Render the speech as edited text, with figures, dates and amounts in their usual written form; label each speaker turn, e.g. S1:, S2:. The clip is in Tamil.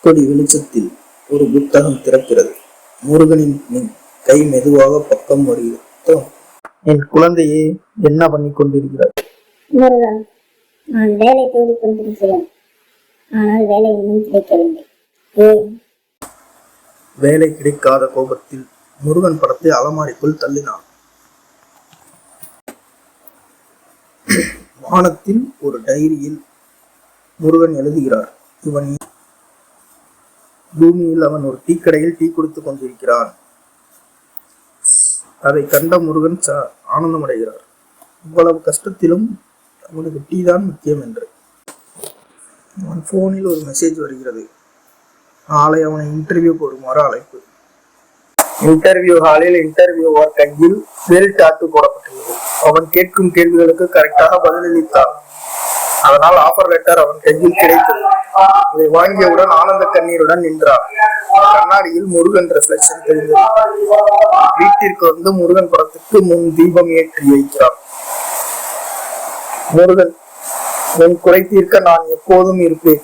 S1: கொடி வெளிச்சத்தில் ஒரு புத்தகம் திறக்கிறது. முருகனின் கை மெதுவாக பக்கம் வருகிறது. என் குழந்தையே, என்ன பண்ணி கொண்டிருக்கிறார்?
S2: முருகா, நான் வேலை தேடிக் கொண்டிருக்கிறேன். ஆனால் வேலை இன்னும் கிடைக்கவில்லை. ஏன்?
S1: வேலை கிடைக்காத கோபத்தில் முருகன் படத்தை அலமாரிக்குள் தள்ளினான். வானத்தில் ஒரு டைரியில் முருகன் எழுதுகிறார். பூமியில் அவன் ஒரு டீ கடையில் டீ கொடுத்து கொண்டிருக்கிறான். அதை கண்ட முருகன் ஆனந்தம் அடைகிறார். இவ்வளவு கஷ்டத்திலும் அவனுக்கு டீ தான் முக்கியம் என்று. அவன் போனில் ஒரு மெசேஜ் வருகிறது. நாளை அவனை இன்டர்வியூ போடுமாறு அழைப்பு. இன்டர்வியூ ஹாலில் இன்டர்வியூவர் கையில் பெல் டாட்டூ போடப்பட்டுள்ளது. அவன் கேட்கும் கேள்விகளுக்கு கரெக்டாக பதிலளித்தான். அதனால் ஆஃபர் லெட்டர் அவன் கையில் கிடைத்தது. அதை வாங்கியவுடன் ஆனந்த கண்ணீருடன் நின்றார். கண்ணாடியில் முருகன் ரிஃப்ளெக்ஷன் தெரிந்தது. வீட்டிற்கு வந்து முருகன் படத்துக்கு முன் தீபம் ஏற்றி வைக்கிறார். முருகன், என் குறை தீர்க்க நான் எப்போதும் இருப்பேன்.